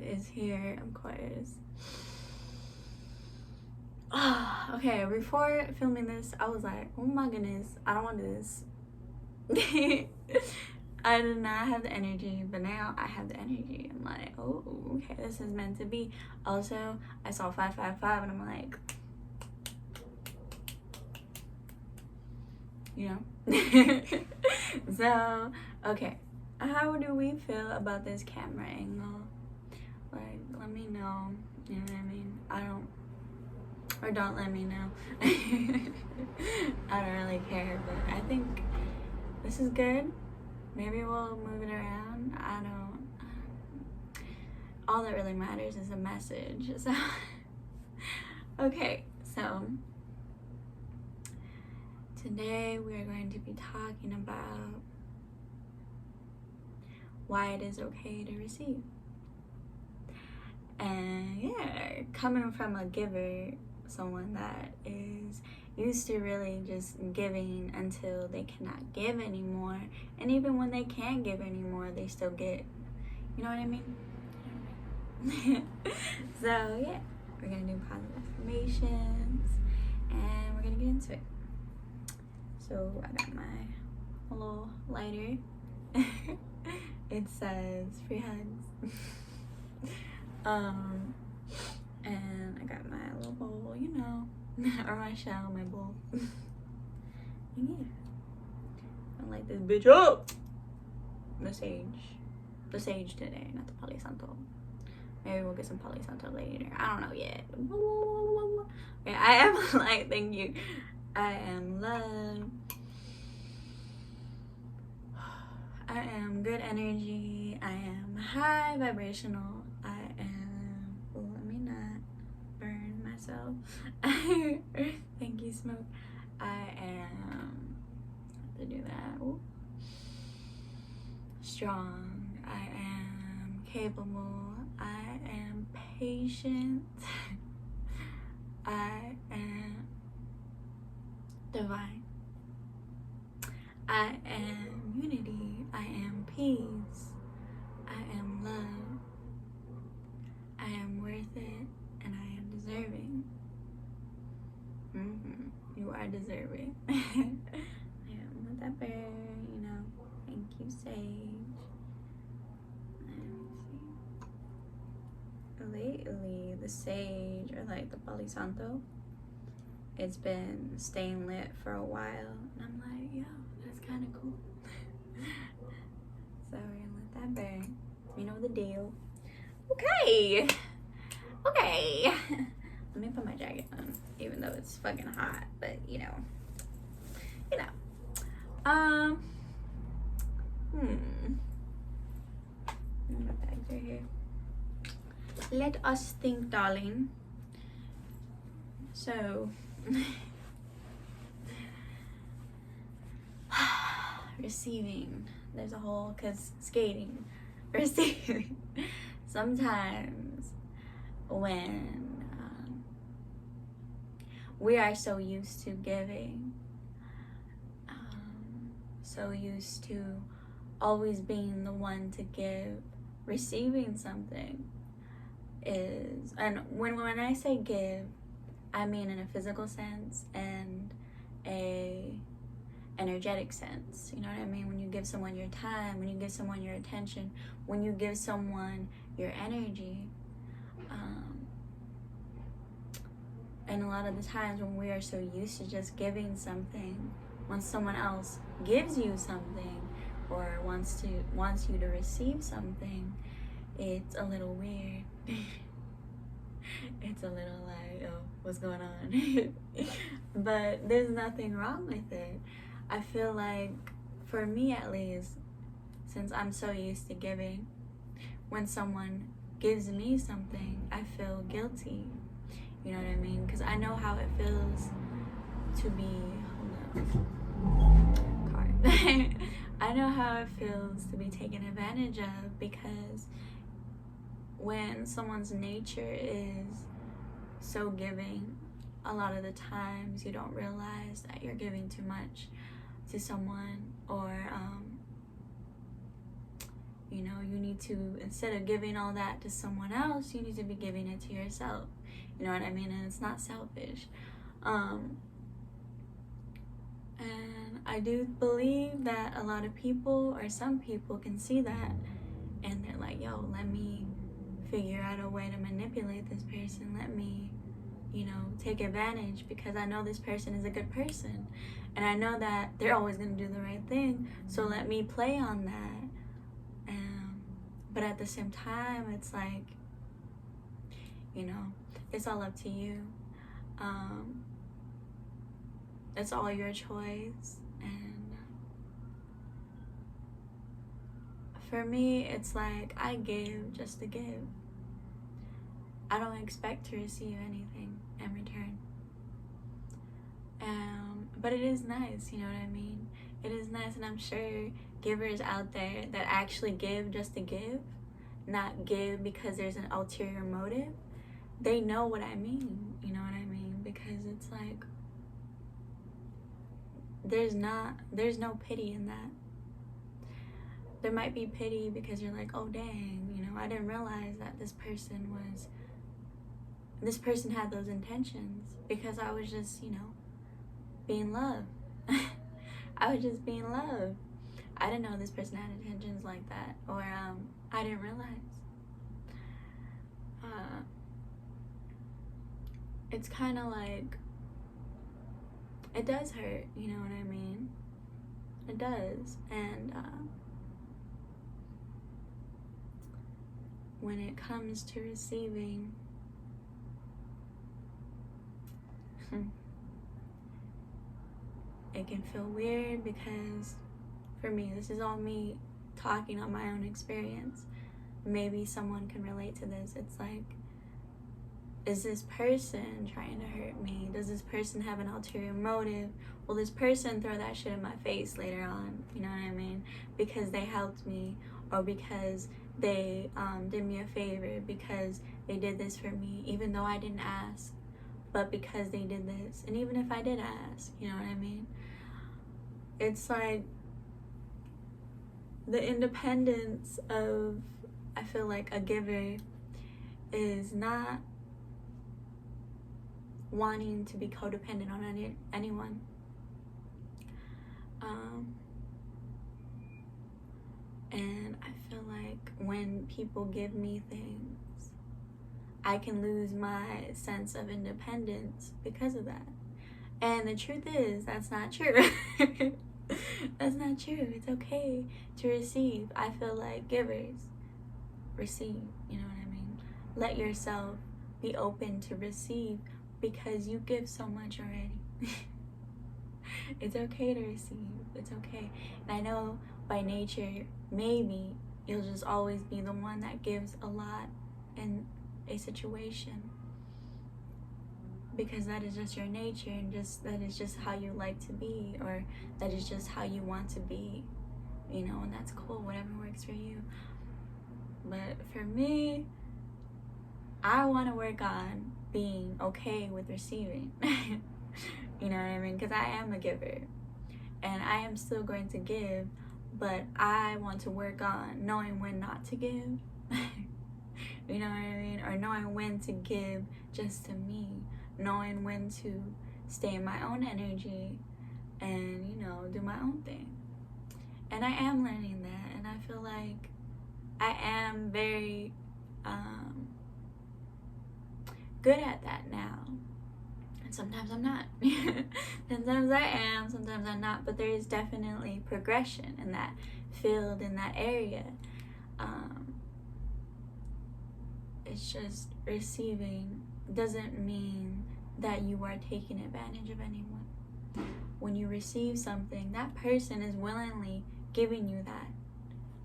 is here, of course. Okay, before filming this, I was like, oh my goodness, I don't want this. I did not have the energy, but now I have the energy. I'm like, oh, okay, this is meant to be. Also, I saw 555 and I'm like, you know? So, okay, how do we feel about this camera angle? Like, let me know, you know what I mean? Or don't let me know. I don't really care, but I think this is good. Maybe we'll move it around. I don't. All that really matters is a message. So, okay, so today we are going to be talking about why it is okay to receive. And yeah, coming from a giver, someone that is used to really just giving until they cannot give anymore, and even when they can't give anymore, they still get, you know what I mean? So yeah, we're gonna do positive affirmations and we're gonna get into it. So I got my little lighter. It says free hugs. And I got my little bowl, you know, or my shell, my bowl. And yeah, I light this bitch up. The sage today, not the Palo Santo. Maybe we'll get some Palo Santo later. I don't know yet. Okay, I am light. Thank you. I am love. I am good energy. I am high vibrational. I am. Let me not burn myself. Thank you, smoke. I am. To do that. Ooh. Strong. I am capable. I am patient. I am divine. I am unity. I am peace. I am love. I am worth it, and I am deserving. You are deserving. I am with that bear, you know. Thank you, Sage. Let me see. Lately, the sage, or like the Palo Santo, it's been staying lit for a while, and I'm like, yo, that's kind of cool. So we're gonna let that burn. You know the deal. Okay. Let me put my jacket on, even though it's fucking hot. But you know. My bags are here. Let us think, darling. So. Receiving. There's a whole, cause skating, receiving. Sometimes when we are so used to giving, so used to always being the one to give, receiving something is, and when I say give, I mean in a physical sense and a energetic sense. You know what I mean? When you give someone your time, when you give someone your attention, when you give someone your energy, and a lot of the times when we are so used to just giving something, when someone else gives you something or wants you to receive something, it's a little weird. It's a little like, oh, what's going on? But there's nothing wrong with it. I feel like, for me at least, since I'm so used to giving, when someone gives me something, I feel guilty. You know what I mean? Because I know how it feels to be, I know how it feels to be taken advantage of, because when someone's nature is so giving, a lot of the times you don't realize that you're giving too much to someone, or You know, you need to, instead of giving all that to someone else, you need to be giving it to yourself. You know what I mean? And it's not selfish. And I do believe that a lot of people, or some people, can see that and they're like, yo, let me figure out a way to manipulate this person. Let me, you know, take advantage, because I know this person is a good person and I know that they're always going to do the right thing. So let me play on that. But at the same time, it's like, you know, it's all up to you. It's all your choice. And for me, it's like I give just to give. I don't expect to receive anything in return. But it is nice, you know what I mean? It is nice, and I'm sure givers out there that actually give just to give, not give because there's an ulterior motive, they know what I mean, you know what I mean? Because it's like, there's no pity in that. There might be pity because you're like, oh dang, you know, I didn't realize that this person had those intentions, because I was just, you know, being loved. I was just being loved. I didn't know this person had intentions like that, or I didn't realize. It's kind of like, it does hurt, you know what I mean? It does. And when it comes to receiving, it can feel weird, because for me, this is all me talking on my own experience. Maybe someone can relate to this. It's like, is this person trying to hurt me? Does this person have an ulterior motive? Will this person throw that shit in my face later on? You know what I mean? Because they helped me, or because they did me a favor, because they did this for me, even though I didn't ask, but because they did this. And even if I did ask, you know what I mean? It's like the independence of, I feel like, a giver is not wanting to be codependent on anyone. And I feel like when people give me things, I can lose my sense of independence because of that. And the truth is, that's not true. That's not true. It's okay to receive. I feel like givers receive, you know what I mean? Let yourself be open to receive, because you give so much already. It's okay to receive. It's okay. And I know by nature, maybe you'll just always be the one that gives a lot in a situation, because that is just your nature, and just that is just how you like to be, or that is just how you want to be, you know, and that's cool, whatever works for you. But for me, I want to work on being okay with receiving. You know what I mean? Because I am a giver, and I am still going to give, but I want to work on knowing when not to give. You know what I mean? Or knowing when to give just to me, knowing when to stay in my own energy and, you know, do my own thing. And I am learning that, and I feel like I am very good at that now. And sometimes I'm not. Sometimes I am, sometimes I'm not, but there is definitely progression in that field, in that area. It's just receiving doesn't mean that you are taking advantage of anyone. When you receive something, that person is willingly giving you that.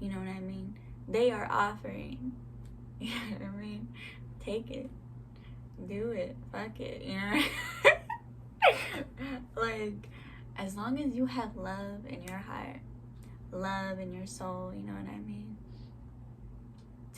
You know what I mean? They are offering. You know what I mean? Take it. Do it. Fuck it. You know? Like, as long as you have love in your heart, love in your soul, you know what I mean?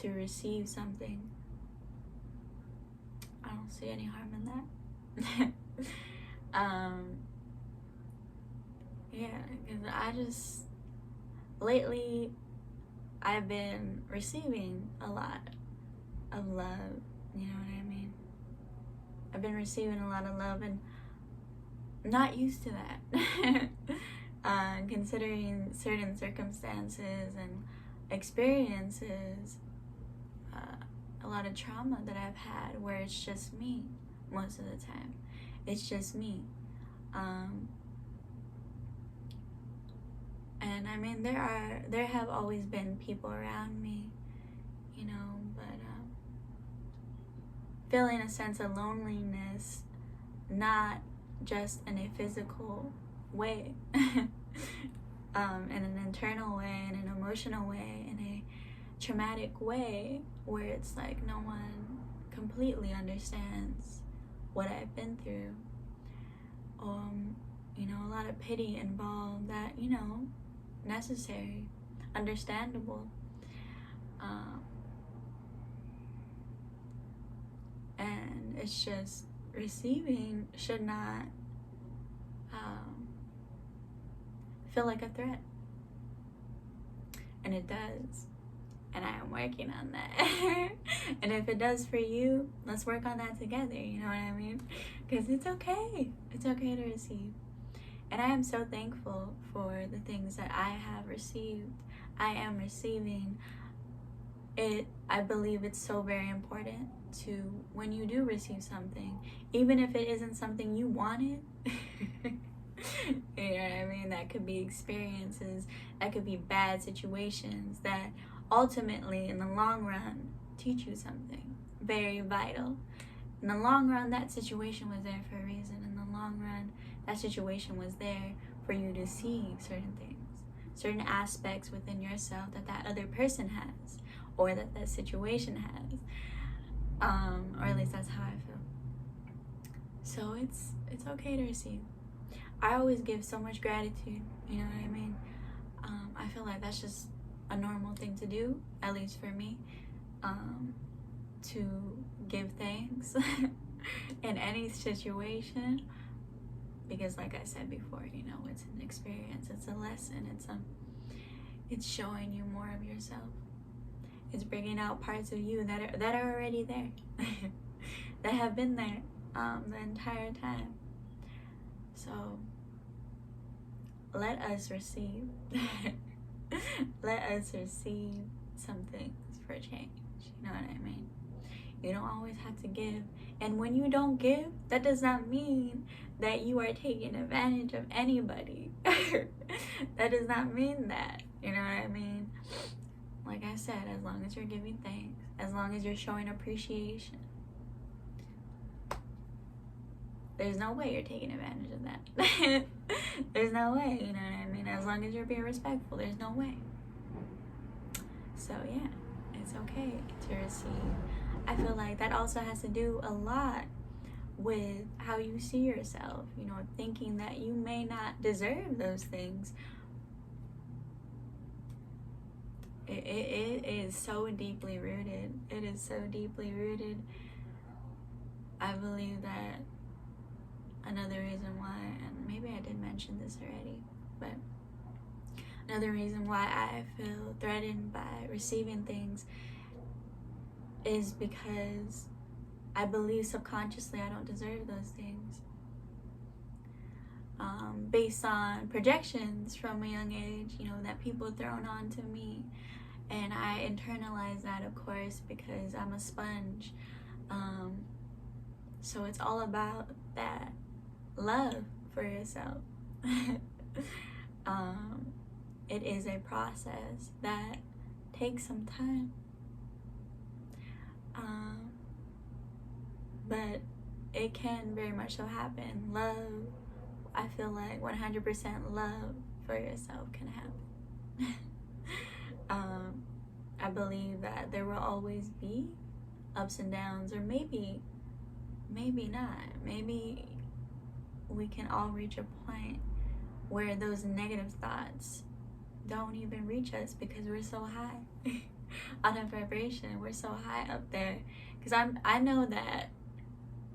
To receive something, I don't see any harm in that. Yeah, because I just, lately, I've been receiving a lot of love, you know what I mean? I've been receiving a lot of love and not used to that. Considering certain circumstances and experiences, a lot of trauma that I've had where it's just me most of the time. It's just me. And I mean, there have always been people around me, you know, but feeling a sense of loneliness, not just in a physical way, in an internal way, in an emotional way, in a traumatic way, where it's like no one completely understands what I've been through. You know, a lot of pity involved that, you know, necessary, understandable. And it's just receiving should not feel like a threat. And it does. And I am working on that. And if it does for you, let's work on that together, you know what I mean? Because it's okay. It's okay to receive. And I am so thankful for the things that I have received. I am receiving it. I believe it's so very important to, when you do receive something, even if it isn't something you wanted, you know what I mean? That could be experiences, that could be bad situations that ultimately, in the long run, teach you something very vital. In the long run, that situation was there for a reason. In the long run, that situation was there for you to see certain things, certain aspects within yourself that that other person has, or that that situation has, or at least that's how I feel. So it's okay to receive. I always give so much gratitude, you know what I mean? I feel like that's just a normal thing to do, at least for me, to give thanks in any situation, because like I said before, you know, it's an experience, it's a lesson, it's showing you more of yourself. It's bringing out parts of you that are already there, that have been there the entire time. So let us receive. Let us receive some things for change. You know what I mean? You don't always have to give. And when you don't give, that does not mean that you are taking advantage of anybody. That does not mean that. You know what I mean? Like I said, as long as you're giving thanks, as long as you're showing appreciation, there's no way you're taking advantage of that. There's no way, you know what I mean? As long as you're being respectful, there's no way. So yeah, it's okay to receive. I feel like that also has to do a lot with how you see yourself, you know, thinking that you may not deserve those things. It is so deeply rooted. It is so deeply rooted. I believe that another reason why, and maybe I did mention this already, but another reason why I feel threatened by receiving things is because I believe subconsciously I don't deserve those things. Based on projections from a young age, you know, that people thrown on to me. And I internalize that, of course, because I'm a sponge. So it's all about that love for yourself. It is a process that takes some time. But it can very much so happen. Love, I feel like 100% love for yourself can happen. I believe that there will always be ups and downs, or maybe not. Maybe we can all reach a point where those negative thoughts don't even reach us because we're so high on a vibration. We're so high up there. Because I know that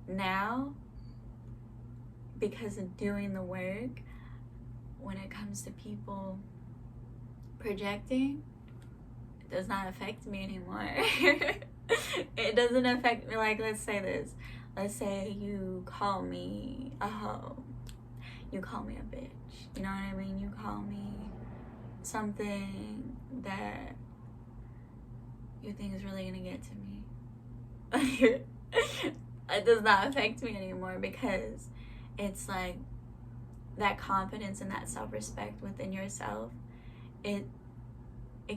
now, because of doing the work, when it comes to people projecting, does not affect me anymore. It doesn't affect me. Like, let's say this. Let's say you call me a hoe. You call me a bitch. You know what I mean? You call me something that you think is really gonna get to me. It does not affect me anymore, because it's like that confidence and that self-respect within yourself, it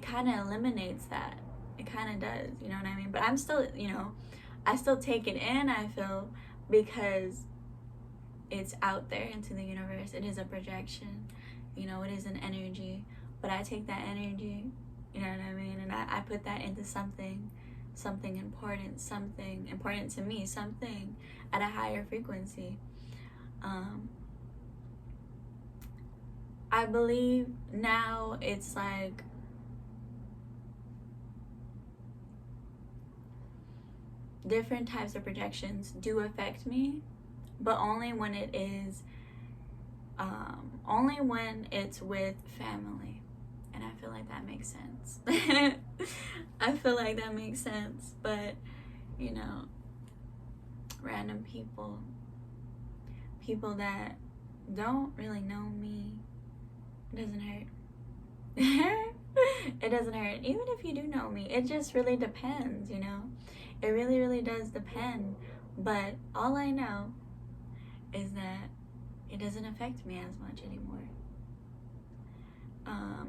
kind of eliminates that. It kind of does, you know what I mean? But I'm still, I still take it in, I feel, because it's out there into the universe. It is a projection, it is an energy. But I take that energy, you know what I mean? And I put that into something important, something important to me, something at a higher frequency. I believe now it's like different types of projections do affect me, but only when it is, only when it's with family. And I feel like that makes sense. I feel like that makes sense. But, random people that don't really know me, it doesn't hurt. It doesn't hurt. Even if you do know me, it just really depends, It really, really does depend. But all I know is that it doesn't affect me as much anymore.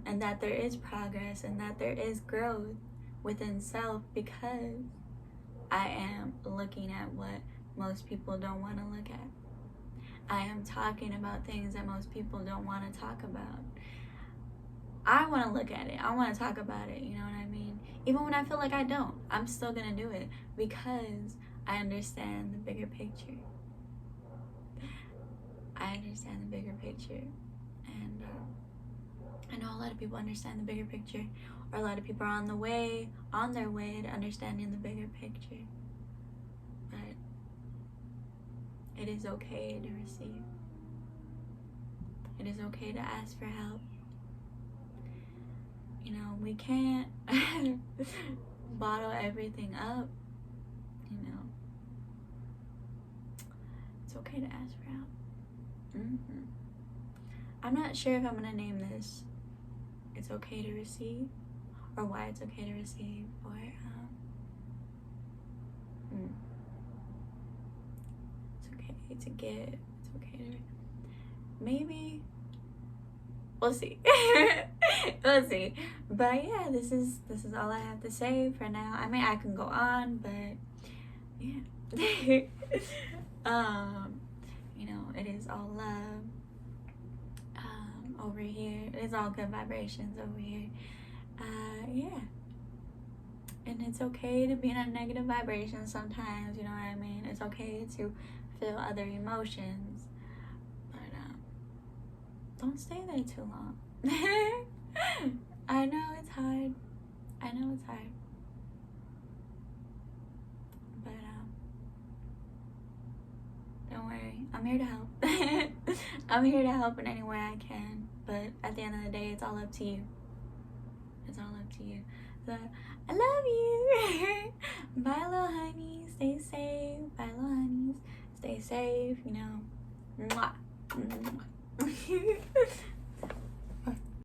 And that there is progress and that there is growth within self, because I am looking at what most people don't want to look at. I am talking about things that most people don't want to talk about. I want to look at it. I want to talk about it, you know what I mean? Even when I feel like I don't, I'm still going to do it, because I understand the bigger picture. I understand the bigger picture. And I know a lot of people understand the bigger picture, or a lot of people are on their way to understanding the bigger picture. But it is okay to receive. It is okay to ask for help. We can't bottle everything up, It's okay to ask for help. I'm not sure if I'm going to name this "It's Okay to Receive," or "Why It's Okay to Receive," or "It's okay to give." It's okay to... Maybe. We'll see. We'll see. But yeah, this is all I have to say for now. I mean, I can go on, but yeah. It is all love over here. It is all good vibrations over here. Yeah. And it's okay to be in a negative vibration sometimes, you know what I mean? It's okay to feel other emotions. But don't stay there too long. I know it's hard. But don't worry. I'm here to help. I'm here to help in any way I can. But at the end of the day, it's all up to you. So I love you. Bye, little honey. Stay safe. Bye, little honeys. Stay safe, Mwah. Mwah.